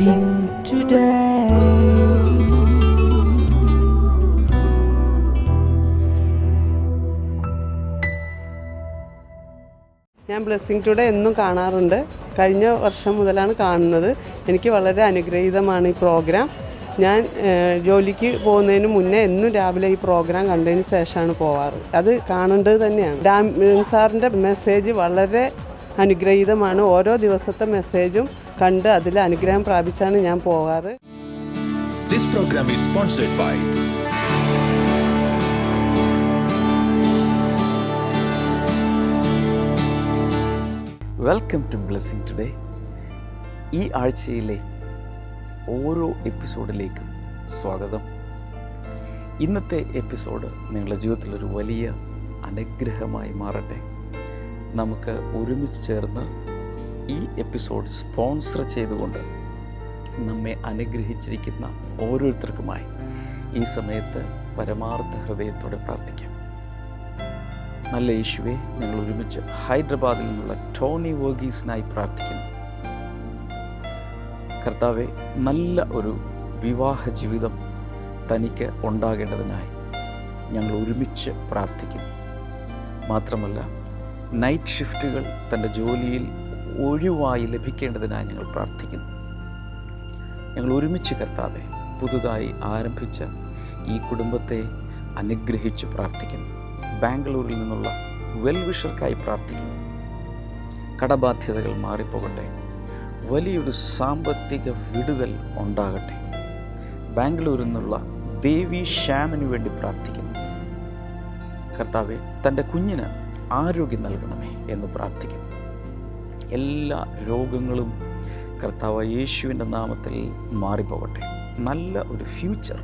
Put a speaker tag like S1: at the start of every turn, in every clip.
S1: Blessing today.
S2: ഞാൻ blessing today എന്നും കാണാറുണ്ട്. കഴിഞ്ഞ വർഷം മുതലാണ് കാണുന്നത്. എനിക്ക് വളരെ അനുഗ്രഹീതമാണ് ഈ പ്രോഗ്രാം. ഞാൻ ജോലിക്ക് പോകുന്നതിന് മുന്നേ എന്നും രാവിലെ ഈ പ്രോഗ്രാം കണ്ടതിന് ശേഷമാണ് പോവാറ്. അത് കാണേണ്ടത് തന്നെയാണ്. സാറിൻ്റെ മെസ്സേജ് വളരെ അനുഗ്രഹീതമാണ്. ഓരോ ദിവസത്തെ മെസ്സേജും കണ്ട് അതിൽ അനുഗ്രഹം പ്രാപിച്ചാണ് ഞാൻ പോകാറ്.
S3: This program is sponsored by
S4: welcome to blessing today. ഈ ആഴ്ചയിലെ ഓരോ എപ്പിസോഡിലേക്കും സ്വാഗതം. ഇന്നത്തെ എപ്പിസോഡ് നിങ്ങളുടെ ജീവിതത്തിലൊരു വലിയ അനുഗ്രഹമായി മാറട്ടെ. നമുക്ക് ഒരുമിച്ച് ചേർന്ന് ഈ എപ്പിസോഡ് സ്പോൺസർ ചെയ്തുകൊണ്ട് നമ്മെ അനുഗ്രഹിച്ചിരിക്കുന്ന ഓരോരുത്തർക്കുമായി ഈ സമയത്ത് പരമാർത്ഥ ഹൃദയത്തോടെ പ്രാർത്ഥിക്കാം. നല്ല യേശുവേ, ഞങ്ങൾ ഒരുമിച്ച് ഹൈദരാബാദിൽ നിന്നുള്ള ടോണി വർഗീസിനായി പ്രാർത്ഥിക്കുന്നു. കർത്താവെ, നല്ല ഒരു വിവാഹ ജീവിതം തനിക്ക് ഉണ്ടാകേണ്ടതിനായി ഞങ്ങൾ ഒരുമിച്ച് പ്രാർത്ഥിക്കുന്നു. മാത്രമല്ല, നൈറ്റ് ഷിഫ്റ്റുകൾ തൻ്റെ ജോലിയിൽ ഒഴിവായി ലഭിക്കേണ്ടതിനായി ഞങ്ങൾ പ്രാർത്ഥിക്കുന്നു. ഞങ്ങൾ ഒരുമിച്ച് കർത്താവെ, പുതുതായി ആരംഭിച്ച ഈ കുടുംബത്തെ അനുഗ്രഹിച്ച് പ്രാർത്ഥിക്കുന്നു. ബാംഗ്ലൂരിൽ നിന്നുള്ള വെൽവിഷർക്കായി പ്രാർത്ഥിക്കുന്നു. കടബാധ്യതകൾ മാറിപ്പോകട്ടെ, വലിയൊരു സാമ്പത്തിക വിടുതൽ ഉണ്ടാകട്ടെ. ബാംഗ്ലൂരിൽ നിന്നുള്ള ദേവി ശ്യാമിന് വേണ്ടി പ്രാർത്ഥിക്കുന്നു. കർത്താവെ, തൻ്റെ കുഞ്ഞിന് ആരോഗ്യം നൽകണമേ എന്ന് പ്രാർത്ഥിക്കുന്നു. എല്ലാ രോഗങ്ങളും കർത്താവ് യേശുവിൻ്റെ നാമത്തിൽ മാറിപ്പോകട്ടെ. നല്ല ഒരു ഫ്യൂച്ചർ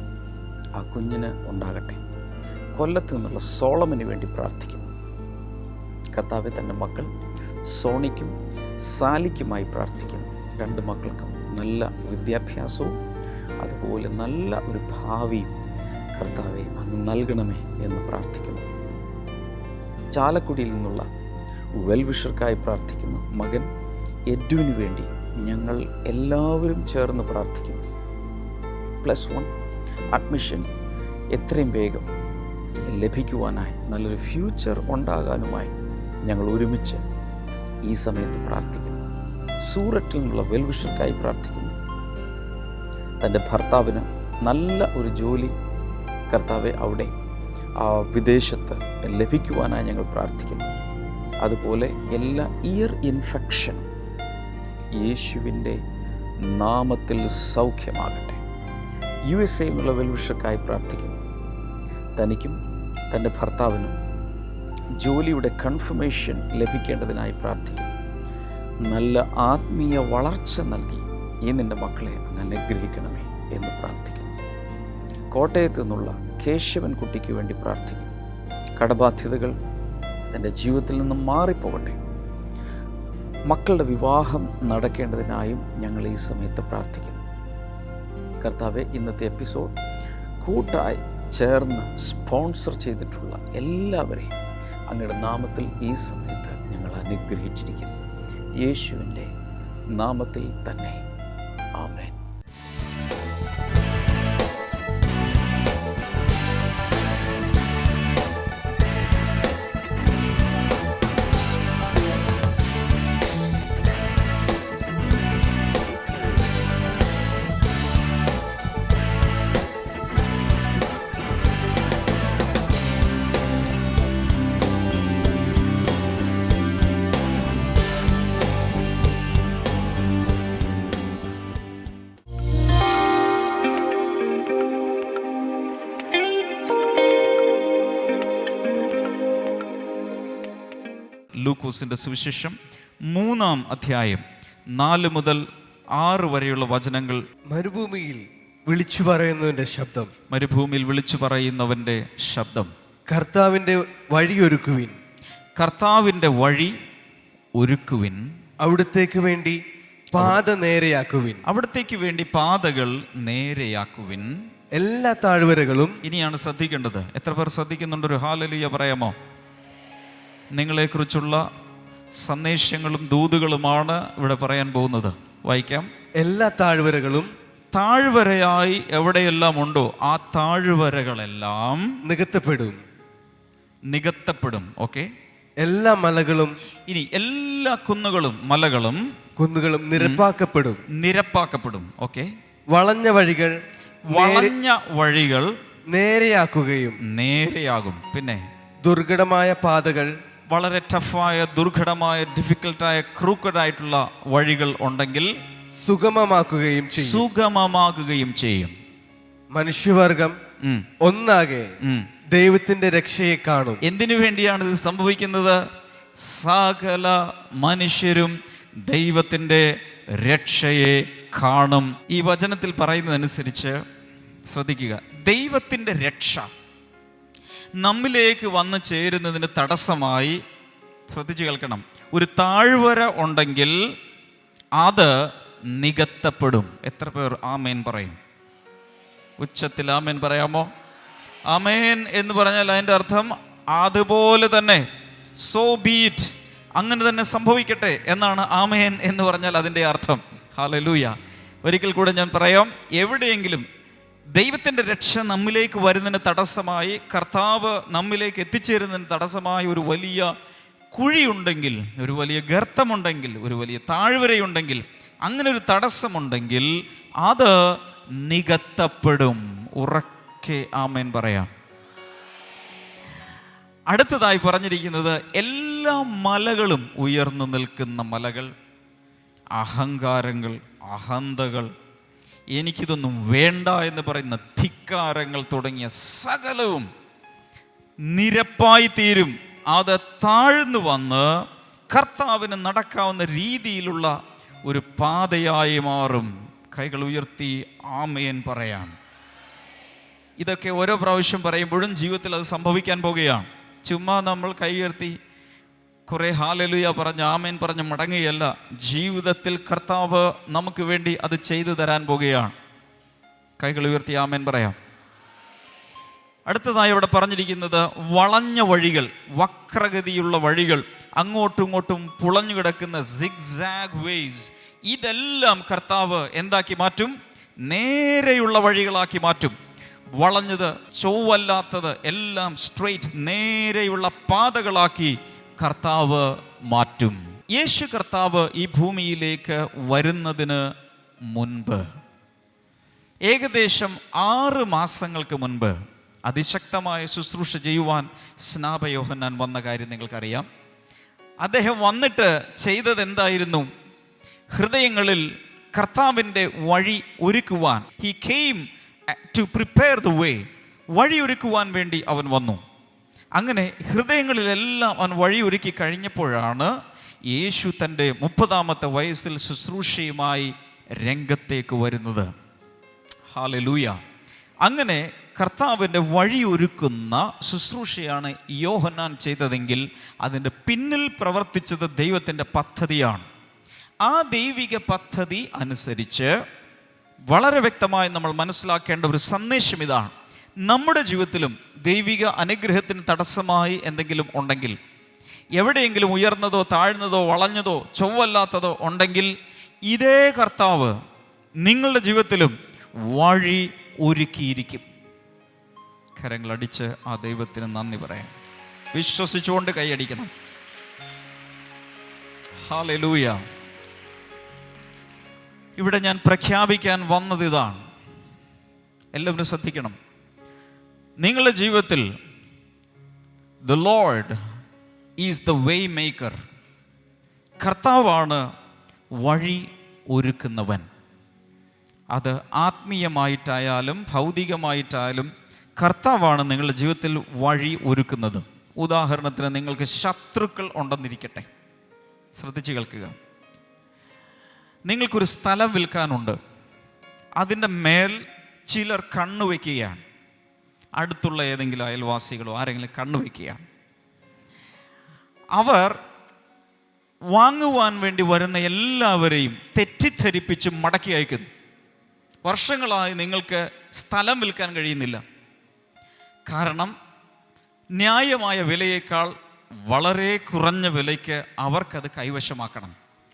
S4: ആ കുഞ്ഞിന് ഉണ്ടാകട്ടെ. കൊല്ലത്ത് നിന്നുള്ള സോളമന് വേണ്ടി പ്രാർത്ഥിക്കുന്നു. കർത്താവെ, തൻ്റെ മക്കൾ സോണിക്കും സാലിക്കുമായി പ്രാർത്ഥിക്കുന്നു. രണ്ട് മക്കൾക്കും നല്ല വിദ്യാഭ്യാസവും അതുപോലെ നല്ല ഒരു ഭാവിയും കർത്താവെ അങ്ങ് നൽകണമേ എന്ന് പ്രാർത്ഥിക്കുന്നു. ചാലക്കുടിയിൽ നിന്നുള്ള വെൽവിഷർക്കായി പ്രാർത്ഥിക്കുന്നു. മകൻ എഡ്വിന് വേണ്ടി ഞങ്ങൾ എല്ലാവരും ചേർന്ന് പ്രാർത്ഥിക്കുന്നു. +1 അഡ്മിഷൻ എത്രയും വേഗം ലഭിക്കുവാനായി, നല്ലൊരു ഫ്യൂച്ചർ ഉണ്ടാകാനുമായി ഞങ്ങൾ ഒരുമിച്ച് ഈ സമയത്ത് പ്രാർത്ഥിക്കുന്നു. സൂററ്റിൽ നിന്നുള്ള വെൽവിഷർക്കായി പ്രാർത്ഥിക്കുന്നു. തൻ്റെ ഭർത്താവിന് നല്ല ഒരു ജോലി കർത്താവെ അവിടെ വിദേശത്ത് ലഭിക്കുവാനായി ഞങ്ങൾ പ്രാർത്ഥിക്കുന്നു. അതുപോലെ എല്ലാ ഇയർ ഇൻഫെക്ഷനും യേശുവിൻ്റെ നാമത്തിൽ സൗഖ്യമാകട്ടെ. USA എന്നുള്ള വെൽവിഷർക്കായി പ്രാർത്ഥിക്കുന്നു. തനിക്കും തൻ്റെ ഭർത്താവിനും ജോലിയുടെ കൺഫർമേഷൻ ലഭിക്കേണ്ടതിനായി പ്രാർത്ഥിക്കുന്നു. നല്ല ആത്മീയ വളർച്ച നൽകി ഈ നിൻ്റെ മക്കളെ അങ്ങ് അനുഗ്രഹിക്കണമേ എന്ന് പ്രാർത്ഥിക്കുന്നു. കോട്ടയത്ത് നിന്നുള്ള കേശവൻ കുട്ടിക്ക് വേണ്ടി പ്രാർത്ഥിക്കുന്നു. കടബാധ്യതകൾ തൻ്റെ ജീവിതത്തിൽ നിന്നും മാറിപ്പോകട്ടെ. മക്കളുടെ വിവാഹം നടക്കേണ്ടതിനായും ഞങ്ങൾ ഈ സമയത്ത് പ്രാർത്ഥിക്കുന്നു. കർത്താവെ, ഇന്നത്തെ എപ്പിസോഡ് കൂട്ടായി ചേർന്ന് സ്പോൺസർ ചെയ്തിട്ടുള്ള എല്ലാവരെയും അങ്ങയുടെ നാമത്തിൽ ഈ സമയത്ത് ഞങ്ങൾ അനുഗ്രഹിച്ചിരിക്കുന്നു. യേശുവിൻ്റെ നാമത്തിൽ തന്നെ, ആമേൻ.
S5: ലൂക്കോസിൻ്റെ സുവിശേഷം 3-ാം അധ്യായം 4 മുതൽ 6 വരെയുള്ള വചനങ്ങൾ.
S6: മരുഭൂമിയിൽ വിളിച്ചു പറയുന്നവന്റെ ശബ്ദം,
S5: മരുഭൂമിയിൽ വിളിച്ചു പറയുന്നവൻ്റെ ശബ്ദം.
S6: കർത്താവിന്റെ വഴിയൊരുക്കുവിൻ,
S5: കർത്താവിൻ്റെ വഴി ഒരുക്കുവിൻ.
S6: അവിടത്തേക്ക് വേണ്ടി പാത നേരെയാക്കുവിൻ,
S5: അവിടത്തേക്ക് വേണ്ടി പാതകൾ നേരെയാക്കുവിൻ.
S6: എല്ലാ താഴ്വരകളും.
S5: ഇനിയാണ് ശ്രദ്ധിക്കേണ്ടത്. എത്ര പേർ ശ്രദ്ധിക്കുന്നുണ്ട്? ഒരു ഹല്ലേലൂയ പറയാമോ? നിങ്ങളെക്കുറിച്ചുള്ള സന്ദേശങ്ങളും ദൂതുകളുമാണ് ഇവിടെ പറയാൻ പോകുന്നത്. വായിക്കാം.
S6: എല്ലാ താഴ്വരകളും
S5: താഴ്വരയായി എവിടെയെല്ലാം ഉണ്ടോ ആ താഴ്വരകളെല്ലാം നികത്തപ്പെടും. ഓക്കെ.
S6: എല്ലാ മലകളും,
S5: ഇനി എല്ലാ കുന്നുകളും മലകളും നിരപ്പാക്കപ്പെടും. ഓക്കെ.
S6: വളഞ്ഞ
S5: വഴികൾ
S6: നേരെയാകും.
S5: പിന്നെ
S6: ദുർഘടമായ പാതകൾ,
S5: വളരെ ടഫായ, ദുർഘടമായ, ഡിഫിക്കൽട്ടായ, ക്രൂക്കഡായിട്ടുള്ള വഴികൾ ഉണ്ടെങ്കിൽ സുഗമമാക്കുകയും ചെയ്യും.
S6: മനുഷ്യവർഗം ഒന്നാകെ ദൈവത്തിന്റെ രക്ഷയെ കാണും.
S5: എന്തിനു വേണ്ടിയാണ് ഇത് സംഭവിക്കുന്നത്? സകല മനുഷ്യരും ദൈവത്തിൻ്റെ രക്ഷയെ കാണും. ഈ വചനത്തിൽ പറയുന്നതനുസരിച്ച് ശ്രദ്ധിക്കുക, ദൈവത്തിൻ്റെ രക്ഷ നമ്മിലേക്ക് വന്നു ചേരുന്നതിന് തടസ്സമായി, ശ്രദ്ധിച്ചു കേൾക്കണം, ഒരു താഴ്വര ഉണ്ടെങ്കിൽ അത് നികത്തപ്പെടും. എത്ര പേർ ആമേൻ പറയും? ഉച്ചത്തിൽ ആമേൻ പറയാമോ? ആമേൻ എന്ന് പറഞ്ഞാൽ അതിൻ്റെ അർത്ഥം അതുപോലെ തന്നെ, സോ ബീറ്റ്, അങ്ങനെ തന്നെ സംഭവിക്കട്ടെ എന്നാണ് ആമേൻ എന്ന് പറഞ്ഞാൽ അതിൻ്റെ അർത്ഥം. ഹല്ലേലൂയ. ഒരിക്കൽ കൂടെ ഞാൻ പറയാം, എവിടെയെങ്കിലും ദൈവത്തിൻ്റെ രക്ഷ നമ്മിലേക്ക് വരുന്നതിന് തടസ്സമായി, കർത്താവ് നമ്മിലേക്ക് എത്തിച്ചേരുന്നതിന് തടസ്സമായി ഒരു വലിയ കുഴിയുണ്ടെങ്കിൽ, ഒരു വലിയ ഗർത്തമുണ്ടെങ്കിൽ, ഒരു വലിയ താഴ്വരയുണ്ടെങ്കിൽ, അങ്ങനെ ഒരു തടസ്സമുണ്ടെങ്കിൽ അത് നികത്തപ്പെടും. ഉറക്കെ ആമേൻ പറയാം. അടുത്തതായി പറഞ്ഞിരിക്കുന്നത്, എല്ലാ മലകളും ഉയർന്നു നിൽക്കുന്ന മലകൾ, അഹങ്കാരങ്ങൾ, അഹന്തകൾ, എനിക്കിതൊന്നും വേണ്ട എന്ന് പറയുന്ന ധിക്കാരങ്ങൾ തുടങ്ങിയ സകലവും നിരപ്പായി തീരും. അത് താഴ്ന്നു വന്ന് കർത്താവിന് നടക്കാവുന്ന രീതിയിലുള്ള ഒരു പാതയായി മാറും. കൈകൾ ഉയർത്തി ആമേൻ പറയാം. ഇതൊക്കെ ഓരോ പ്രാവശ്യം പറയുമ്പോഴും ജീവിതത്തിൽ അത് സംഭവിക്കാൻ പോകുകയാണ്. ചുമ്മാ നമ്മൾ കൈ ഉയർത്തി കുറേ ഹാലലുയ പറഞ്ഞ് ആമേൻ പറഞ്ഞ് മടങ്ങുകയല്ല. ജീവിതത്തിൽ കർത്താവ് നമുക്ക് വേണ്ടി അത് ചെയ്തു തരാൻ പോകുകയാണ്. കൈകൾ ഉയർത്തി ആമേൻ പറയാം. അടുത്തതായി ഇവിടെ പറഞ്ഞിരിക്കുന്നത്, വളഞ്ഞ വഴികൾ, വക്രഗതിയുള്ള വഴികൾ, അങ്ങോട്ടും ഇങ്ങോട്ടും പുളഞ്ഞു കിടക്കുന്ന സിഗ്സാഗ് വേസ്, ഇതെല്ലാം കർത്താവ് എന്താക്കി മാറ്റും? നേരെയുള്ള വഴികളാക്കി മാറ്റും. വളഞ്ഞത്, ചൊവ്വല്ലാത്തത് എല്ലാം സ്ട്രെയിറ്റ്, നേരെയുള്ള പാതകളാക്കി കർത്താവ് മാറ്റും. യേശു കർത്താവ് ഈ ഭൂമിയിലേക്ക് വരുന്നതിന് മുൻപ്, ഏകദേശം 6 മാസങ്ങൾക്ക് മുൻപ് അതിശക്തമായ ശുശ്രൂഷ ചെയ്യുവാൻ സ്നാപക യോഹന്നാൻ വന്ന കാര്യം നിങ്ങൾക്കറിയാം. അദ്ദേഹം വന്നിട്ട് ചെയ്തത് എന്തായിരുന്നു? ഹൃദയങ്ങളിൽ കർത്താവിൻ്റെ വഴി ഒരുക്കുവാൻ, he came to prepare the way, വഴി ഒരുക്കുവാൻ വേണ്ടി അവൻ വന്നു. അങ്ങനെ ഹൃദയങ്ങളിലെല്ലാം അവൻ വഴി ഒരുക്കി കഴിഞ്ഞപ്പോഴാണ് യേശു തൻ്റെ 30-ാമത്തെ വയസ്സിൽ ശുശ്രൂഷയുമായി രംഗത്തേക്ക് വരുന്നത്. ഹല്ലേലൂയ. അങ്ങനെ കർത്താവിൻ്റെ വഴിയൊരുക്കുന്ന ശുശ്രൂഷയാണ് യോഹന്നാൻ ചെയ്തതെങ്കിൽ അതിൻ്റെ പിന്നിൽ പ്രവർത്തിച്ചത് ദൈവത്തിൻ്റെ പദ്ധതിയാണ്. ആ ദൈവിക പദ്ധതി അനുസരിച്ച് വളരെ വ്യക്തമായി നമ്മൾ മനസ്സിലാക്കേണ്ട ഒരു സന്ദേശം ഇതാണ്: നമ്മുടെ ജീവിതത്തിലും ദൈവിക അനുഗ്രഹത്തിന് തടസ്സമായി എന്തെങ്കിലും ഉണ്ടെങ്കിൽ, എവിടെയെങ്കിലും ഉയർന്നതോ താഴ്ന്നതോ വളഞ്ഞതോ ചൊവ്വല്ലാത്തതോ ഉണ്ടെങ്കിൽ, ഇതേ കർത്താവ് നിങ്ങളുടെ ജീവിതത്തിലും വഴി ഒരുക്കിയിരിക്കും. കരങ്ങളടിച്ച് ആ ദൈവത്തിന് നന്ദി പറയാം. വിശ്വസിച്ചുകൊണ്ട് കൈയടിക്കണം. ഹല്ലേലൂയ. ഇവിടെ ഞാൻ പ്രഖ്യാപിക്കാൻ വന്നത് ഇതാണ്. എല്ലാവരും ശ്രദ്ധിക്കണം. നിങ്ങളുടെ ജീവിതത്തിൽ the Lord is the way maker. കർത്താവാണ് വഴി ഒരുക്കുന്നവൻ. അത് ആത്മീയമായിട്ടായാലും ഭൗതികമായിട്ടായാലും കർത്താവാണ് നിങ്ങളുടെ ജീവിതത്തിൽ വഴി ഒരുക്കുന്നത്. ഉദാഹരണത്തിന്, നിങ്ങൾക്ക് ശത്രുക്കൾ ഉണ്ടെന്നിരിക്കട്ടെ, ശ്രദ്ധിച്ച് കേൾക്കുക. നിങ്ങൾക്കൊരു സ്ഥലം വിൽക്കാനുണ്ട്. അതിൻ്റെ മേൽ ചിലർ കണ്ണുവെക്കുകയാണ്. അടുത്തുള്ള ഏതെങ്കിലും അയൽവാസികളോ ആരെങ്കിലും കണ്ണുവെക്കുകയാണ്. അവർ വാങ്ങുവാൻ വേണ്ടി വരുന്ന എല്ലാവരെയും തെറ്റിദ്ധരിപ്പിച്ച് മടക്കി അയക്കുന്നു. വർഷങ്ങളായി നിങ്ങൾക്ക് സ്ഥലം വിൽക്കാൻ കഴിയുന്നില്ല. കാരണം ന്യായമായ വിലയേക്കാൾ വളരെ കുറഞ്ഞ വിലയ്ക്ക് അവർക്കത് കൈവശമാക്കണം.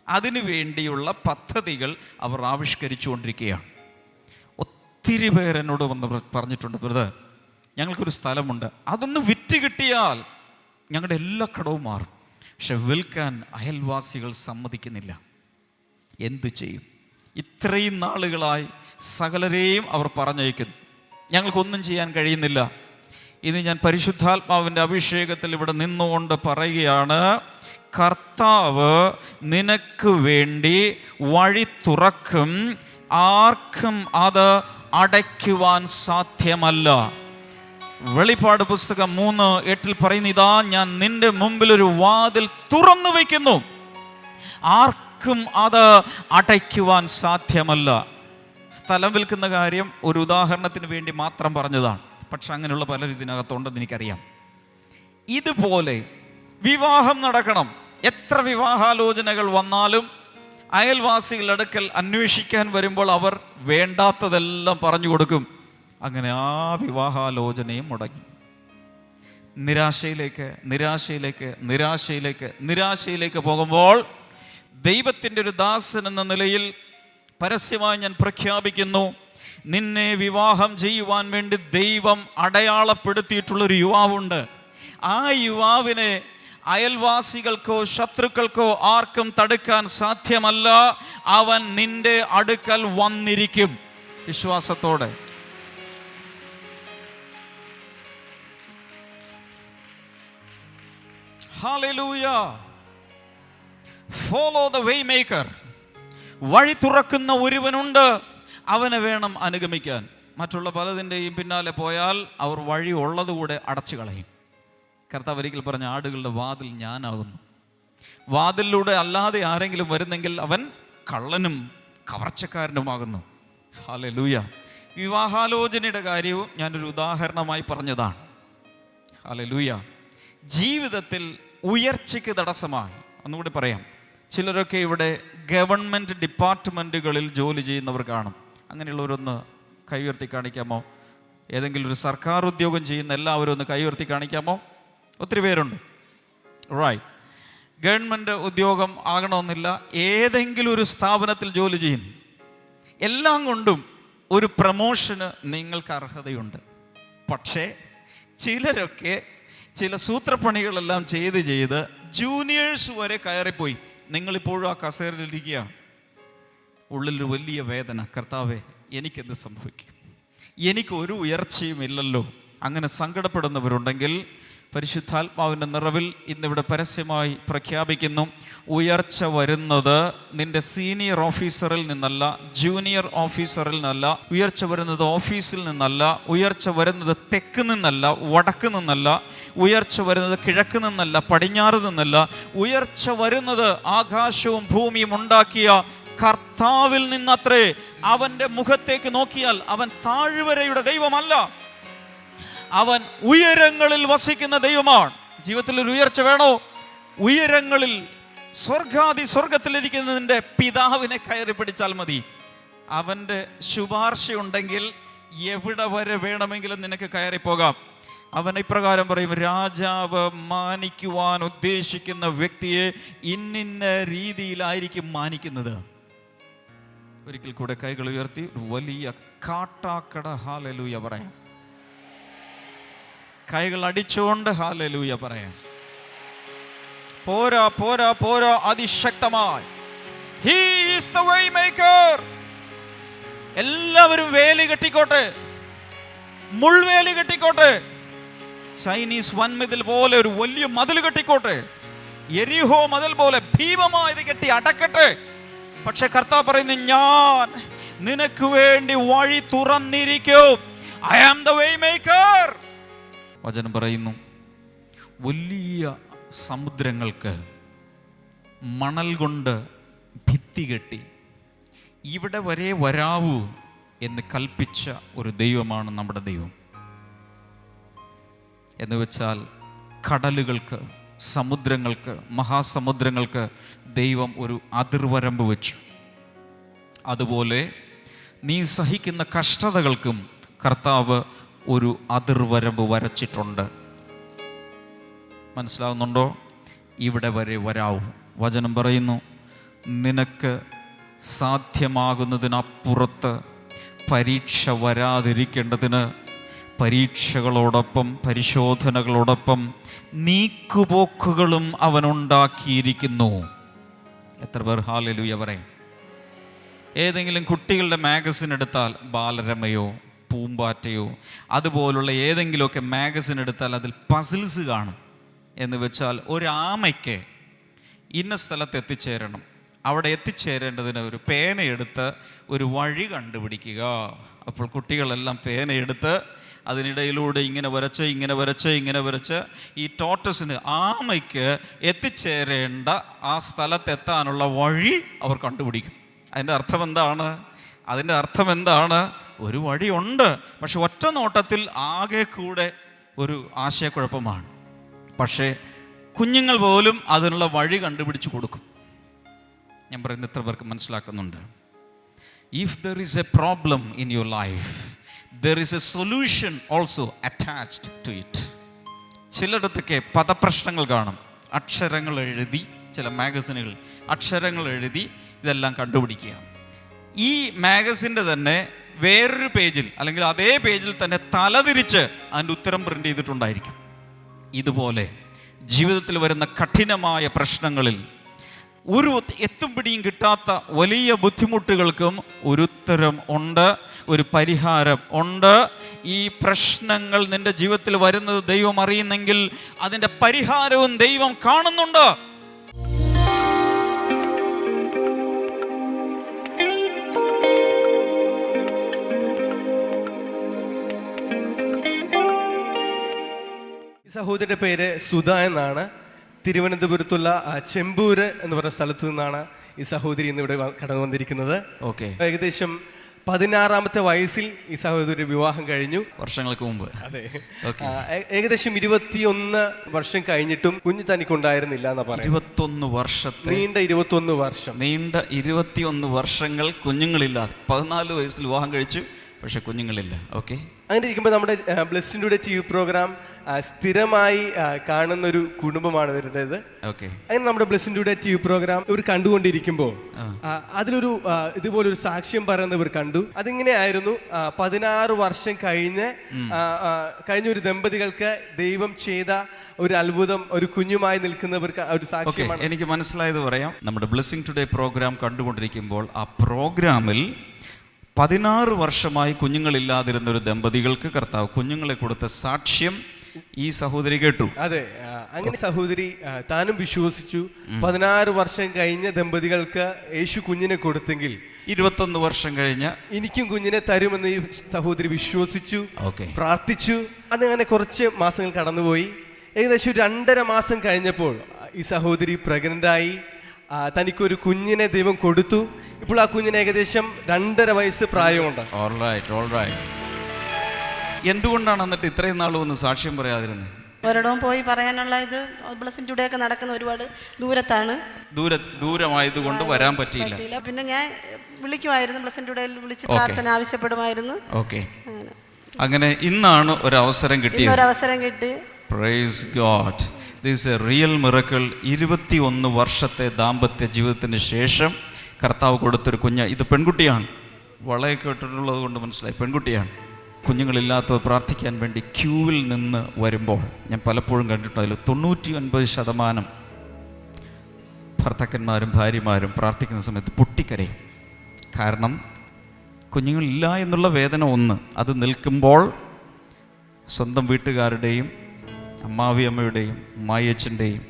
S5: അതിനു വേണ്ടിയുള്ള പദ്ധതികൾ അവർ ആവിഷ്കരിച്ചുകൊണ്ടിരിക്കുകയാണ്. ഒത്തിരി പേരെന്നോട് വന്ന് പറഞ്ഞിട്ടുണ്ട്, ബ്രദർ ഞങ്ങൾക്കൊരു സ്ഥലമുണ്ട്, അതൊന്ന് വിറ്റ് കിട്ടിയാൽ ഞങ്ങളുടെ എല്ലാ കടവും മാറും. പക്ഷെ വിൽക്കാൻ അയൽവാസികൾ സമ്മതിക്കുന്നില്ല. എന്തു ചെയ്യും? ഇത്രയും നാളുകളായി സകലരെയും അവർ പറഞ്ഞയക്കുന്നു, ഞങ്ങൾക്കൊന്നും ചെയ്യാൻ കഴിയുന്നില്ല. ഇനി ഞാൻ പരിശുദ്ധാത്മാവിൻ്റെ അഭിഷേകത്തിൽ ഇവിടെ നിന്നുകൊണ്ട് പറയുകയാണ്, കർത്താവ് നിനക്ക് വേണ്ടി വഴി തുറക്കും, ആർക്കും അത് അടയ്ക്കുവാൻ സാധ്യമല്ല. വെളിപ്പാട് പുസ്തകം 3:8 പറയുന്നു, ഇതാ ഞാൻ നിന്റെ മുമ്പിൽ ഒരു വാതിൽ തുറന്നു വയ്ക്കുന്നു, ആർക്കും അത് അടയ്ക്കുവാൻ സാധ്യമല്ല. സ്ഥലം വിൽക്കുന്ന കാര്യം ഒരു ഉദാഹരണത്തിന് വേണ്ടി മാത്രം പറഞ്ഞതാണ്. പക്ഷെ അങ്ങനെയുള്ള പലരും ഇതിനകത്തുണ്ടെന്ന് എനിക്കറിയാം. ഇതുപോലെ വിവാഹം നടക്കണം. എത്ര വിവാഹാലോചനകൾ വന്നാലും അയൽവാസികളുടെ അടുക്കൽ അന്വേഷിക്കാൻ വരുമ്പോൾ അവർ വേണ്ടാത്തതെല്ലാം പറഞ്ഞു കൊടുക്കും. അങ്ങനെ ആ വിവാഹാലോചനയും മുടങ്ങി. നിരാശയിലേക്ക് പോകുമ്പോൾ ദൈവത്തിൻ്റെ ഒരു ദാസൻ എന്ന നിലയിൽ പരസ്യമായി ഞാൻ പ്രഖ്യാപിക്കുന്നു, നിന്നെ വിവാഹം ചെയ്യുവാൻ വേണ്ടി ദൈവം അടയാളപ്പെടുത്തിയിട്ടുള്ളൊരു യുവാവുണ്ട്. ആ യുവാവിനെ അയൽവാസികൾക്കോ ശത്രുക്കൾക്കോ ആർക്കും തടുക്കാൻ സാധ്യമല്ല. അവൻ നിന്റെ അടുക്കൽ വന്നിരിക്കും. വിശ്വാസത്തോടെ hallelujah. Follow the way maker. വഴി തുറക്കുന്ന ഒരുവനുണ്ട്, അവനെ വേണം അനുഗമിക്കാൻ. മറ്റുള്ള പലതിൻ്റെയും പിന്നാലെ പോയാൽ അവർ വഴി ഉള്ളതുകൂടെ അടച്ചു കളയും. കർത്താവ് ഒരിക്കൽ പറഞ്ഞ, ആടുകളുടെ വാതിൽ ഞാനാകുന്നു. വാതിലിലൂടെ അല്ലാതെ ആരെങ്കിലും വരുന്നെങ്കിൽ അവൻ കള്ളനും കവർച്ചക്കാരനുമാകുന്നു. ഹല്ലേലൂയ. വിവാഹാലോചനയുടെ കാര്യവും ഞാനൊരു ഉദാഹരണമായി പറഞ്ഞതാണ്. ഹല്ലേലൂയ. ജീവിതത്തിൽ ഉയർച്ചയ്ക്ക് തടസ്സമായി, ഒന്നുകൂടി പറയാം, ചിലരൊക്കെ ഇവിടെ ഗവൺമെൻറ് ഡിപ്പാർട്ട്മെൻറ്റുകളിൽ ജോലി ചെയ്യുന്നവർ കാണും. അങ്ങനെയുള്ളവരൊന്ന് കൈ ഉയർത്തി കാണിക്കാമോ? ഏതെങ്കിലും ഒരു സർക്കാർ ഉദ്യോഗം ചെയ്യുന്ന എല്ലാവരും ഒന്ന് കൈ ഉയർത്തി കാണിക്കാമോ? ഒത്തിരി പേരുണ്ട്. റൈറ്റ്. ഗവൺമെൻറ് ഉദ്യോഗം ആകണമെന്നില്ല, ഏതെങ്കിലും ഒരു സ്ഥാപനത്തിൽ ജോലി ചെയ്യുന്നു. എല്ലാം കൊണ്ടും ഒരു പ്രമോഷന് നിങ്ങൾക്ക് അർഹതയുണ്ട്. പക്ഷേ ചിലരൊക്കെ ചില സൂത്രപ്പണികളെല്ലാം ചെയ്ത് ജൂനിയേഴ്സ് വരെ കയറിപ്പോയി. നിങ്ങളിപ്പോഴും ആ കസേരയിലിരിക്കുകയാണ്. ഉള്ളിലൊരു വലിയ വേദന, കർത്താവേ എനിക്കെന്ത് സംഭവിക്കും, എനിക്കൊരു ഉയർച്ചയും ഇല്ലല്ലോ. അങ്ങനെ സങ്കടപ്പെടുന്നവരുണ്ടെങ്കിൽ പരിശുദ്ധാത്മാവിൻ്റെ നിറവിൽ ഇന്നിവിടെ പരസ്യമായി പ്രഖ്യാപിക്കുന്നു, ഉയർച്ച വരുന്നത് നിന്റെ സീനിയർ ഓഫീസറിൽ നിന്നല്ല, ജൂനിയർ ഓഫീസറിൽ നിന്നല്ല. ഉയർച്ച വരുന്നത് ഓഫീസിൽ നിന്നല്ല. ഉയർച്ച വരുന്നത് തെക്ക് നിന്നല്ല, വടക്ക് നിന്നല്ല. ഉയർച്ച വരുന്നത് കിഴക്ക് നിന്നല്ല, പടിഞ്ഞാറ് നിന്നല്ല. ഉയർച്ച വരുന്നത് ആകാശവും ഭൂമിയും ഉണ്ടാക്കിയ കർത്താവിൽ നിന്നത്രേ. അവൻ്റെ മുഖത്തേക്ക് നോക്കിയാൽ അവൻ താഴ്വരയുടെ ദൈവമല്ല, അവൻ ഉയരങ്ങളിൽ വസിക്കുന്ന ദൈവമാണ്. ജീവിതത്തിൽ ഒരു ഉയർച്ച വേണോ? ഉയരങ്ങളിൽ സ്വർഗത്തിലിരിക്കുന്നതിൻ്റെ പിതാവിനെ കയറി പിടിച്ചാൽ മതി. അവൻ്റെ ശുപാർശ ഉണ്ടെങ്കിൽ എവിടെ വരെ വേണമെങ്കിലും നിനക്ക് കയറിപ്പോകാം. അവൻ ഇപ്രകാരം പറയും, രാജാവ് മാനിക്കുവാൻ ഉദ്ദേശിക്കുന്ന വ്യക്തിയെ ഇന്നിന്ന രീതിയിലായിരിക്കും മാനിക്കുന്നത്. ഒരിക്കൽ കൂടെ കൈകൾ ഉയർത്തി വലിയ കാട്ടാക്കട ഹല്ലേലൂയ പറയാം. കൈകൾ അടിച്ചുകൊണ്ട് ഹല്ലേലൂയ പറയാം. പോരാ പോരാ പോരാ, അതിശക്തമായി. He is the way maker. എല്ലാവരും വേലി കെട്ടിക്കോട്ടെ, മുൾവേലി കെട്ടിക്കോട്ടെ, ചൈനീസ് വൻമതിൽ പോലെ ഒരു വലിയ മതിൽ കെട്ടിക്കോട്ടെ, യെരിഹോ മതിൽ പോലെ ഭീമമായത് കെട്ടി അടക്കട്ടെ. പക്ഷെ കർത്താവ് പറയുന്നു, ഞാൻ നിനക്ക് വേണ്ടി വഴി തുറന്നിരിക്കും. I am the way maker. വചനം പറയുന്നു, വലിയ സമുദ്രങ്ങൾക്ക് മണൽ കൊണ്ട് ഭിത്തി കെട്ടി ഇവിടെ വരെ വരാവൂ എന്ന് കൽപ്പിച്ച ഒരു ദൈവമാണ് നമ്മുടെ ദൈവം. എന്ന് വെച്ചാൽ കടലുകൾക്ക്, സമുദ്രങ്ങൾക്ക്, മഹാസമുദ്രങ്ങൾക്ക് ദൈവം ഒരു അതിർവരമ്പ് വെച്ചു. അതുപോലെ നീ സഹിക്കുന്ന കഷ്ടതകൾക്കും കർത്താവ് ഒരു അതിർവരമ്പ് വരച്ചിട്ടുണ്ട്. മനസ്സിലാവുന്നുണ്ടോ? ഇവിടെ വരെ വരാവൂ. വചനം പറയുന്നു, നിനക്ക് സാധ്യമാകുന്നതിനപ്പുറത്ത് പരീക്ഷ വരാതിരിക്കേണ്ടതിന് പരീക്ഷകളോടൊപ്പം പരിശോധനകളോടൊപ്പം നീക്കുപോക്കുകളും അവനുണ്ടാക്കിയിരിക്കുന്നു. എത്ര പേർ ഹല്ലേലൂയ പറയും? ഏതെങ്കിലും കുട്ടികളുടെ മാഗസിൻ എടുത്താൽ ബാലരമയോ പൂമ്പാറ്റയോ അതുപോലുള്ള ഏതെങ്കിലുമൊക്കെ മാഗസിൻ എടുത്താൽ അതിൽ പസിൽസ് കാണും. എന്ന് വെച്ചാൽ ഒരാമയ്ക്ക് ഇന്ന സ്ഥലത്ത് എത്തിച്ചേരണം, അവിടെ എത്തിച്ചേരേണ്ടതിന് ഒരു പേനയെടുത്ത് ഒരു വഴി കണ്ടുപിടിക്കുക. അപ്പോൾ കുട്ടികളെല്ലാം പേനയെടുത്ത് അതിനിടയിലൂടെ ഇങ്ങനെ വരച്ച് ഈ ടോർട്ടസിന് ആമയ്ക്ക് എത്തിച്ചേരേണ്ട ആ സ്ഥലത്തെത്താനുള്ള വഴി അവർ കണ്ടുപിടിക്കും. അതിൻ്റെ അർത്ഥം എന്താണ്? ഒരു വഴിയുണ്ട്, പക്ഷെ ഒറ്റ നോട്ടത്തിൽ ആകെ കൂടെ ഒരു ആശയക്കുഴപ്പമാണ്. പക്ഷേ കുഞ്ഞുങ്ങൾ പോലും അതിനുള്ള വഴി കണ്ടുപിടിച്ച് കൊടുക്കും. ഞാൻ പറയുന്നത് എത്ര പേർക്ക് മനസ്സിലാക്കുന്നുണ്ട്? If there is a problem in your life, there is a solution also attached to it. ചിലയിടത്തൊക്കെ പദപ്രശ്നങ്ങൾ കാണും. അക്ഷരങ്ങൾ എഴുതി, ചില മാഗസിനുകൾ അക്ഷരങ്ങൾ എഴുതി ഇതെല്ലാം കണ്ടുപിടിക്കുക. ഈ മാഗസിൻ്റെ തന്നെ വേറൊരു പേജിൽ അല്ലെങ്കിൽ അതേ പേജിൽ തന്നെ തലതിരിച്ച് അതിൻ്റെ ഉത്തരം പ്രിൻ്റ് ചെയ്തിട്ടുണ്ടായിരിക്കും. ഇതുപോലെ ജീവിതത്തിൽ വരുന്ന കഠിനമായ പ്രശ്നങ്ങളിൽ ഒരു എത്തും പിടിയും കിട്ടാത്ത വലിയ ബുദ്ധിമുട്ടുകൾക്കും ഒരു ഉത്തരം ഉണ്ട്, ഒരു പരിഹാരം ഉണ്ട്. ഈ പ്രശ്നങ്ങൾ നിന്റെ ജീവിതത്തിൽ വരുന്നത് ദൈവം അറിയുന്നെങ്കിൽ അതിൻ്റെ പരിഹാരവും ദൈവം കാണുന്നുണ്ട്.
S6: സഹോദരിയുടെ പേര് സുധ എന്നാണ്. തിരുവനന്തപുരത്തുള്ള ചെമ്പൂര് എന്ന് പറഞ്ഞ സ്ഥലത്തു നിന്നാണ് ഈ സഹോദരി ഇന്ന് ഇവിടെ കടന്നു വന്നിരിക്കുന്നത്. ഏകദേശം 16-ാമത്തെ വയസ്സിൽ ഈ സഹോദരി വിവാഹം കഴിഞ്ഞു, വർഷങ്ങൾക്ക് മുമ്പ്. അതെ, ഏകദേശം 21 വർഷം കഴിഞ്ഞിട്ടും കുഞ്ഞ് തനിക്കുണ്ടായിരുന്നില്ല എന്നാ പറയുന്നത്. 21 വർഷം നീണ്ട 21 വർഷങ്ങൾ കുഞ്ഞുങ്ങളില്ലാതെ 14 വയസ്സിൽ വിവാഹം കഴിച്ചു, പക്ഷെ കുഞ്ഞുങ്ങളില്ല. ഓക്കെ, അങ്ങനെ ഇരിക്കുമ്പോൾ നമ്മുടെ ബ്ലെസ്സിൻ്റെ TV പ്രോഗ്രാം സ്ഥിരമായി കാണുന്ന ഒരു കുടുംബമാണ് വരുന്നത്. അങ്ങനെ നമ്മുടെ ബ്ലെസ്സിൻ്റെ TV പ്രോഗ്രാം ഇവർ കണ്ടുകൊണ്ടിരിക്കുമ്പോൾ അതിലൊരു ഇതുപോലൊരു സാക്ഷ്യം പറയുന്നത് ഇവർ കണ്ടു. അതിങ്ങനെയായിരുന്നു, 16 വർഷം കഴിഞ്ഞ ഒരു ദമ്പതികൾക്ക് ദൈവം ചെയ്ത ഒരു അത്ഭുതം, ഒരു കുഞ്ഞുമായി നിൽക്കുന്നവർക്ക് ഒരു സാക്ഷ്യമാണ്.
S5: എനിക്ക് മനസ്സിലായത് പറയാം. നമ്മുടെ ബ്ലെസ്സിംഗ് ടുഡേ പ്രോഗ്രാം കണ്ടുകൊണ്ടിരിക്കുമ്പോൾ ആ പ്രോഗ്രാമിൽ 16 വർഷമായി കുഞ്ഞുങ്ങളില്ലാതിരുന്ന ഒരു ദമ്പതികൾക്ക് കർത്താവ് കുഞ്ഞുങ്ങളെ കൊടുത്ത സാക്ഷ്യം ഈ സഹോദരി കേട്ടു.
S6: അതെ, അങ്ങനെ സഹോദരി താനും വിശ്വസിച്ചു. 16 വർഷം കഴിഞ്ഞ ദമ്പതികൾക്ക് യേശു കുഞ്ഞിനെ കൊടുത്തെങ്കിൽ
S5: 21 വർഷം കഴിഞ്ഞ
S6: എനിക്കും കുഞ്ഞിനെ തരുമെന്ന് ഈ സഹോദരി വിശ്വസിച്ചു, പ്രാർത്ഥിച്ചു. അതങ്ങനെ കുറച്ച് മാസങ്ങൾ കടന്നുപോയി. ഏകദേശം 2.5 മാസം കഴിഞ്ഞപ്പോൾ ഈ സഹോദരി പ്രഗ്നന്റായി. തനിക്കൊരു കുഞ്ഞിനെ ദൈവം കൊടുത്തു. ഇപ്പോൾ ആ കുഞ്ഞിന് ഏകദേശം 2.5 വയസ്സ് പ്രായമുണ്ട്.
S5: എന്തുകൊണ്ടാണ് എന്നിട്ട് ഇത്രയും നാൾ ഒന്ന് സാക്ഷ്യം പറയാതിരുന്നത്?
S7: ഒരിടവും പോയി പറയാനുള്ള ഇത് ബ്ലെസ്സിംഗ് ടുഡേ ഒക്കെ നടക്കുന്ന ഒരുപാട് ദൂരത്താണ്,
S5: ദൂരമായതുകൊണ്ട് വരാൻ പറ്റിയില്ല.
S7: പിന്നെ ഞാൻ വിളിക്കുമായിരുന്നു, ബ്ലെസ്സിംഗ് ടുഡേയിൽ വിളിച്ച് പ്രാർത്ഥന ആവശ്യപ്പെടുമായിരുന്നു.
S5: ഓക്കെ, അങ്ങനെ ഇന്നാണ് ഒരു അവസരം കിട്ടി. Praise God, this is A real miracle. 21 വർഷത്തെ ദാമ്പത്യ ജീവിതത്തിന് ശേഷം കർത്താവ് കൊടുത്തൊരു കുഞ്ഞ്. ഇത് പെൺകുട്ടിയാണ്, വളയൊക്കെ ഇട്ടിട്ടുള്ളത് കൊണ്ട് മനസ്സിലായി പെൺകുട്ടിയാണ്. കുഞ്ഞുങ്ങളില്ലാത്തവർ പ്രാർത്ഥിക്കാൻ വേണ്ടി ക്യൂവിൽ നിന്ന് വരുമ്പോൾ ഞാൻ പലപ്പോഴും കണ്ടിട്ടുണ്ട്, അതിൽ 99% ഭർത്താക്കന്മാരും ഭാര്യമാരും പ്രാർത്ഥിക്കുന്ന സമയത്ത് പൊട്ടിക്കരയും. കാരണം കുഞ്ഞുങ്ങളില്ല എന്നുള്ള വേദന ഒന്ന്, അത് നിൽക്കുമ്പോൾ സ്വന്തം വീട്ടുകാരുടെയും അമ്മാവിയമ്മയുടെയും അമ്മായിയച്ഛൻ്റെയും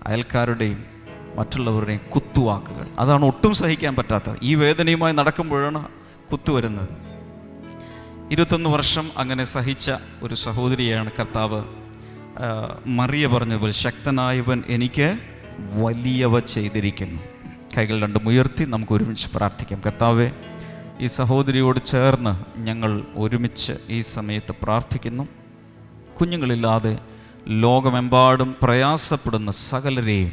S5: അയൽക്കാരുടെയും മറ്റുള്ളവരുടെയും കുത്തുവാക്കുകൾ, അതാണ് ഒട്ടും സഹിക്കാൻ പറ്റാത്തത്. ഈ വേദനയുമായി നടക്കുമ്പോഴാണ് കുത്തു വരുന്നത്. 21 വർഷം അങ്ങനെ സഹിച്ച ഒരു സഹോദരിയാണ് കർത്താവ് മറിയ പറഞ്ഞതുപോലെ, ശക്തനായവൻ എനിക്ക് വലിയവ ചെയ്തിരിക്കുന്നു. കൈകൾ രണ്ടും ഉയർത്തി നമുക്ക് ഒരുമിച്ച് പ്രാർത്ഥിക്കാം. കർത്താവേ, ഈ സഹോദരിയോട് ചേർന്ന് ഞങ്ങൾ ഒരുമിച്ച് ഈ സമയത്ത് പ്രാർത്ഥിക്കുന്നു. കുഞ്ഞുങ്ങളില്ലാതെ ലോകമെമ്പാടും പ്രയാസപ്പെടുന്ന സകലരെയും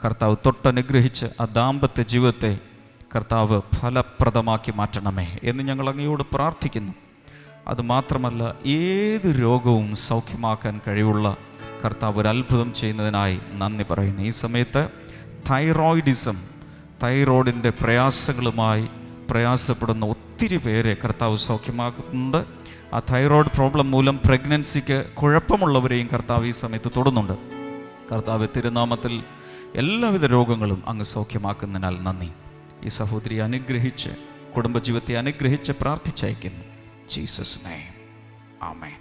S5: കർത്താവ് തൊട്ടനുഗ്രഹിച്ച് ആ ദാമ്പത്യ ജീവിതത്തെ കർത്താവ് ഫലപ്രദമാക്കി മാറ്റണമേ എന്ന് ഞങ്ങൾ അങ്ങയോട് പ്രാർത്ഥിക്കുന്നു. അതുമാത്രമല്ല, ഏത് രോഗവും സൗഖ്യമാക്കാൻ കഴിവുള്ള കർത്താവ് ഒരു അത്ഭുതം ചെയ്യുന്നതിനായി നന്ദി പറയുന്നു. ഈ സമയത്ത് തൈറോയിഡിസം തൈറോയിഡിൻ്റെ പ്രയാസങ്ങളുമായി പ്രയാസപ്പെടുന്ന ഒത്തിരി പേരെ കർത്താവ് സൗഖ്യമാക്കുന്നുണ്ട്. ആ തൈറോയ്ഡ് പ്രോബ്ലം മൂലം പ്രഗ്നൻസിക്ക് കുഴപ്പമുള്ളവരെയും കർത്താവ് ഈ സമയത്ത് തൊടുന്നുണ്ട്. കർത്താവ് തിരുനാമത്തിൽ എല്ലാവിധ രോഗങ്ങളും അങ്ങ് സൗഖ്യമാക്കുന്നതിനാൽ നന്ദി. ഈ സഹോദരി അനുഗ്രഹിച്ച് കുടുംബജീവിതത്തെ അനുഗ്രഹിച്ച് പ്രാർത്ഥിച്ചയക്കുന്നു. ജീസസ് നെയിം, ആമേൻ.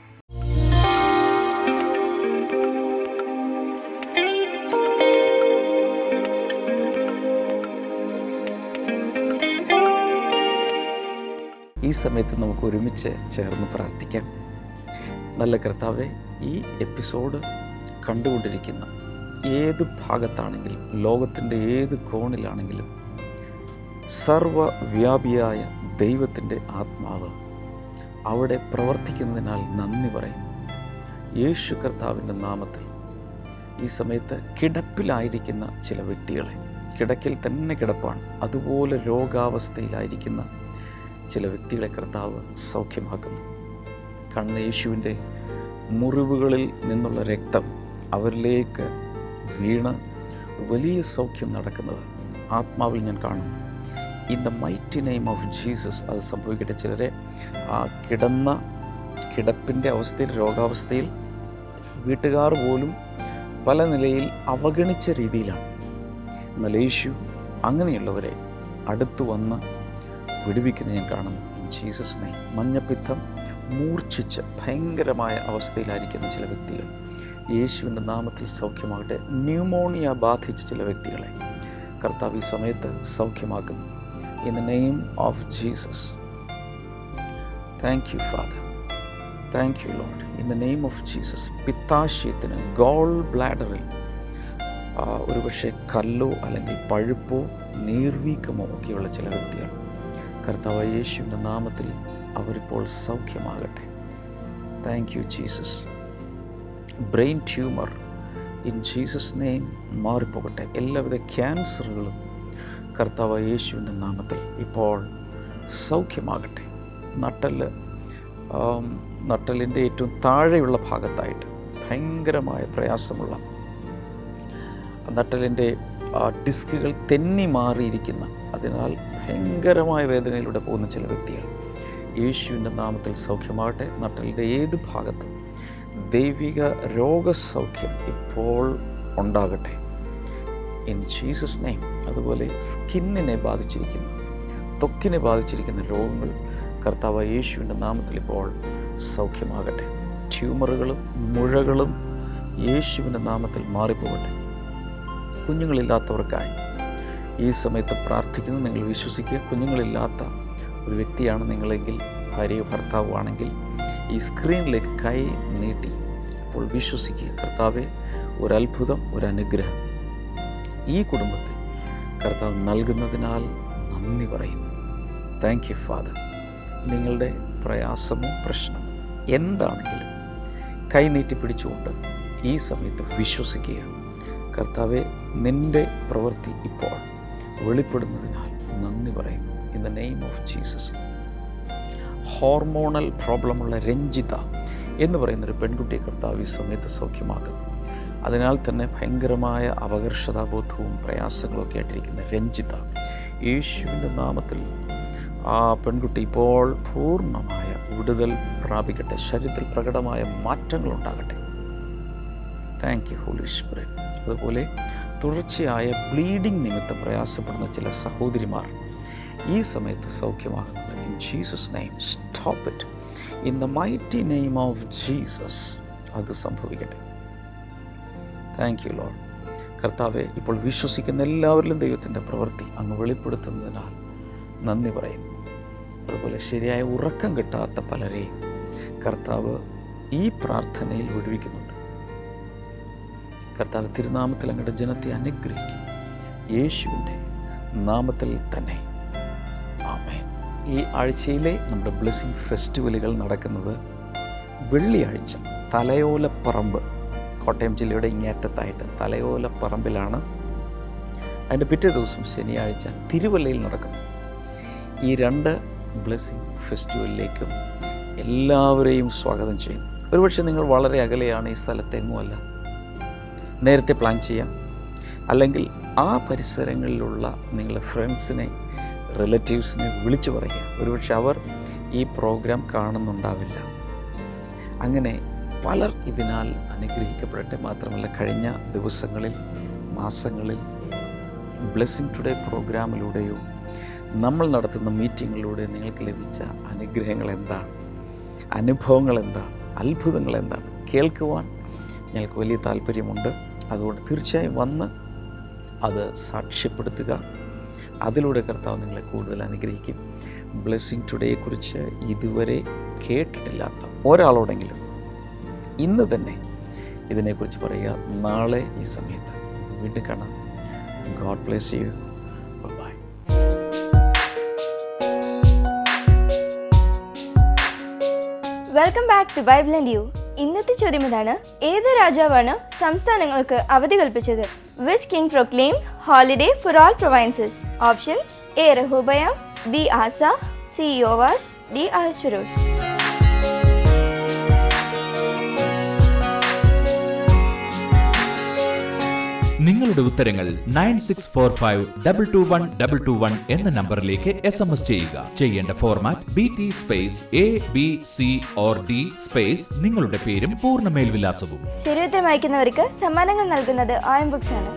S4: ഈ സമയത്ത് നമുക്ക് ഒരുമിച്ച് ചേർന്ന് പ്രാർത്ഥിക്കാം. നല്ല കർത്താവേ, ഈ എപ്പിസോഡ് കണ്ടുകൊണ്ടിരിക്കുന്ന ഏത് ഭാഗത്താണെങ്കിലും, ലോകത്തിൻ്റെ ഏത് കോണിലാണെങ്കിലും, സർവവ്യാപിയായ ദൈവത്തിൻ്റെ ആത്മാവ് അവിടെ പ്രവർത്തിക്കുന്നതിനാൽ നന്ദി പറയുന്നു. യേശു കർത്താവിൻ്റെ നാമത്തിൽ ഈ സമയത്ത് കിടപ്പിലായിരിക്കുന്ന ചില വ്യക്തികളെ, കിടക്കിൽ തന്നെ കിടപ്പാണ്, അതുപോലെ രോഗാവസ്ഥയിലായിരിക്കുന്ന ചില വ്യക്തികളെ കർത്താവ് സൗഖ്യമാക്കുന്നു. കണ്ണ് യേശുവിൻ്റെ മുറിവുകളിൽ നിന്നുള്ള രക്തം അവരിലേക്ക് വീണ് വലിയ സൗഖ്യം നടക്കുന്നത് ആത്മാവിൽ ഞാൻ കാണുന്നു. In the mighty name of Jesus അത് സംഭവിക്കട്ടെ. ചിലരെ ആ കിടപ്പിൻ്റെ അവസ്ഥയിൽ, രോഗാവസ്ഥയിൽ വീട്ടുകാർ പോലും പല നിലയിൽ അവഗണിച്ച രീതിയിലാണ്. എന്നാൽ യേശു അങ്ങനെയുള്ളവരെ അടുത്തു വന്ന് വിടുവിക്കുന്നത് ഞാൻ കാണുന്നു. In Jesus name. മഞ്ഞപ്പിത്തം മൂർച്ഛിച്ച് ഭയങ്കരമായ അവസ്ഥയിലായിരിക്കുന്ന ചില വ്യക്തികൾ യേശുവിൻ്റെ നാമത്തിൽ സൗഖ്യമാകട്ടെ. ന്യൂമോണിയ ബാധിച്ച ചില വ്യക്തികളെ കർത്താവ് ഈ സമയത്ത് സൗഖ്യമാക്കുന്നു. In the name of Jesus. Thank you father, thank you lord. In the name of Jesus. പിത്താശയത്തിന്, ഗോൾ ബ്ലാഡറിൽ ഒരുപക്ഷെ കല്ലോ അല്ലെങ്കിൽ പഴുപ്പോ നീർവീക്കമോ ഒക്കെയുള്ള ചില വ്യക്തികൾ കർത്താവ് യേശുവിൻ്റെ നാമത്തിൽ അവരിപ്പോൾ സൗഖ്യമാകട്ടെ. Thank you Jesus. Brain tumour in Jesus name മാറിപ്പോകട്ടെ. എല്ലാവിധ ക്യാൻസറുകളും കർത്താവ് യേശുവിൻ്റെ നാമത്തിൽ ഇപ്പോൾ സൗഖ്യമാകട്ടെ. നട്ടലിൻ്റെ ഏറ്റവും താഴെയുള്ള ഭാഗത്തായിട്ട് ഭയങ്കരമായ പ്രയാസമുള്ള നട്ടലിൻ്റെ ഡിസ്കുകൾ തെന്നി മാറിയിരിക്കുന്ന, അതിനാൽ ഭയങ്കരമായ വേദനയിലൂടെ പോകുന്ന ചില വ്യക്തികൾ യേശുവിൻ്റെ നാമത്തിൽ സൗഖ്യമാകട്ടെ. നട്ടലിൻ്റെ ഏത് ഭാഗത്തും ദൈവിക രോഗസൗഖ്യം ഇപ്പോൾ ഉണ്ടാകട്ടെ ഇൻ ജീസസ് നെയിം. അതുപോലെ സ്കിന്നിനെ ബാധിച്ചിരിക്കുന്ന, ത്വക്കിനെ ബാധിച്ചിരിക്കുന്ന രോഗങ്ങൾ കർത്താവ് യേശുവിൻ്റെ നാമത്തിൽ ഇപ്പോൾ സൗഖ്യമാകട്ടെ. ട്യൂമറുകളും മുഴകളും യേശുവിൻ്റെ നാമത്തിൽ മാറിപ്പോകട്ടെ. കുഞ്ഞുങ്ങളില്ലാത്തവർക്കായി ഈ സമയത്ത് പ്രാർത്ഥിക്കുന്നു. നിങ്ങൾ വിശ്വസിക്കുക. കുഞ്ഞുങ്ങളില്ലാത്ത ഒരു വ്യക്തിയാണ് നിങ്ങളെങ്കിൽ, ഭാര്യയോ ഭർത്താവോ ആണെങ്കിൽ ഈ സ്ക്രീനിലേക്ക് കൈ നീട്ടി ഇപ്പോൾ വിശ്വസിക്കുക. കർത്താവെ, ഒരത്ഭുതം, ഒരനുഗ്രഹം ഈ കുടുംബത്തിൽ കർത്താവ് നൽകുന്നതിനാൽ നന്ദി പറയുന്നു. Thank you father. നിങ്ങളുടെ പ്രയാസമോ പ്രശ്നമോ എന്താണെങ്കിലും കൈ നീട്ടി പിടിച്ചുകൊണ്ട് ഈ സമയത്ത് വിശ്വസിക്കുക. കർത്താവെ, നിൻ്റെ പ്രവൃത്തി ഇപ്പോൾ വെളിപ്പെടുന്നതിനാൽ നന്ദി പറയുന്നു. In the name of Jesus. Hormonal പ്രോബ്ലമുള്ള രഞ്ജിത എന്ന് പറയുന്നൊരു പെൺകുട്ടിയെ കർത്താവ് ഈ സമയത്ത് സൗഖ്യമാക്കുന്നു. അതിനാൽ തന്നെ ഭയങ്കരമായ അപകർഷതാബോധവും പ്രയാസങ്ങളും ഒക്കെ ആയിട്ടിരിക്കുന്ന രഞ്ജിത, യേശുവിൻ്റെ നാമത്തിൽ ആ പെൺകുട്ടി ഇപ്പോൾ പൂർണ്ണമായ വിടുതൽ പ്രാപിക്കട്ടെ. ശരീരത്തിൽ പ്രകടമായ മാറ്റങ്ങളുണ്ടാകട്ടെ. Thank you holy spirit. അതുപോലെ തുടർച്ചയായ ബ്ലീഡിംഗ് നിമിത്തം പ്രയാസപ്പെടുന്ന ചില സഹോദരിമാർ ഈ സമയത്ത് സൗഖ്യമാകുന്നത് in Jesus name. Stop it in the mighty name of Jesus. അത് സംഭവിക്കട്ടെ. Thank you lord. കർത്താവെ, ഇപ്പോൾ വിശ്വസിക്കുന്ന എല്ലാവരിലും ദൈവത്തിൻ്റെ പ്രവൃത്തി അങ്ങ് വെളിപ്പെടുത്തുന്നതിനാൽ നന്ദി പറയുന്നു. അതുപോലെ ശരിയായ ഉറക്കം കിട്ടാത്ത പലരെയും കർത്താവ് ഈ പ്രാർത്ഥനയിൽ വിടുവിക്കുന്നുണ്ട്. കർത്താവ് തിരുനാമത്തിൽ അങ്ങയുടെ ജനത്തെ അനുഗ്രഹിക്കുന്നു. യേശുവിൻ്റെ നാമത്തിൽ തന്നെ ആമേൻ. ഈ ആഴ്ചയിലെ നമ്മുടെ ബ്ലെസ്സിങ് ഫെസ്റ്റിവലുകൾ നടക്കുന്നത് വെള്ളിയാഴ്ച തലയോലപ്പറമ്പ്, കോട്ടയം ജില്ലയുടെ ഇങ്ങേറ്റത്തായിട്ട് തലയോലപ്പറമ്പിലാണ്. അതിൻ്റെ പിറ്റേ ദിവസം ശനിയാഴ്ച തിരുവല്ലയിൽ നടക്കുന്നു. ഈ 2 ബ്ലെസ്സിങ് ഫെസ്റ്റിവലിലേക്കും എല്ലാവരെയും സ്വാഗതം ചെയ്യും. ഒരുപക്ഷെ നിങ്ങൾ വളരെ അകലെയാണ്, ഈ സ്ഥലത്തെങ്ങുമല്ല. നേരത്തെ പ്ലാൻ ചെയ്യാം, അല്ലെങ്കിൽ ആ പരിസരങ്ങളിലുള്ള നിങ്ങളുടെ ഫ്രണ്ട്സിനെ, റിലേറ്റീവ്സിനെ വിളിച്ചു പറയുക. ഒരുപക്ഷെ അവർ ഈ പ്രോഗ്രാം കാണുന്നുണ്ടാവില്ല. അങ്ങനെ പലർ ഇതിനാൽ അനുഗ്രഹിക്കപ്പെടട്ടെ. മാത്രമല്ല, കഴിഞ്ഞ ദിവസങ്ങളിൽ, മാസങ്ങളിൽ ബ്ലെസ്സിങ് ടുഡേ പ്രോഗ്രാമിലൂടെയോ നമ്മൾ നടത്തുന്ന മീറ്റിങ്ങിലൂടെ നിങ്ങൾക്ക് ലഭിച്ച അനുഗ്രഹങ്ങൾ എന്താണ്, അനുഭവങ്ങൾ എന്താണ്, അത്ഭുതങ്ങൾ എന്താണ് കേൾക്കുവാൻ ഞങ്ങൾക്ക് വലിയ താല്പര്യമുണ്ട്. അതുകൊണ്ട് തീർച്ചയായും വന്ന് അത് സാക്ഷ്യപ്പെടുത്തുക. അതിലൂടെ കർത്താവ് നിങ്ങളെ കൂടുതൽ അനുഗ്രഹിക്കും. ബ്ലെസ്സിങ് ടുഡേയെക്കുറിച്ച് ഇതുവരെ കേട്ടിട്ടില്ലാത്ത ഒരാളോടെങ്കിലും ഇന്ന് തന്നെ ഇതിനെക്കുറിച്ച് പറയുക. നാളെ ഈ സമയത്ത് വീണ്ടും കാണാം. God bless you. Bye-bye.
S1: Welcome back to Bible and you. ഇന്നത്തെ ചോദ്യം ഇതാണ്: ഏത് രാജാവാണ് സംസ്ഥാനങ്ങൾക്ക് അവധി കൽപ്പിച്ചത്? Which king proclaim holiday for all provinces? Options: A Rehoboam, B Asa, C Joash, D Ahasuerus.
S8: നിങ്ങളുടെ ഉത്തരങ്ങൾ 9645221221 എന്ന നമ്പറിലേക്ക് SMS ചെയ്യുക. ചെയ്യേണ്ട format BT space ABC or D space നിങ്ങളുടെ പേരും പൂർണ്ണ മേൽവിലാസവും.
S1: ശരി ഉത്തരം അയക്കുന്നവർക്ക് സമ്മാനങ്ങൾ നൽകുന്നത് OM ബുക്സ് ആണ്.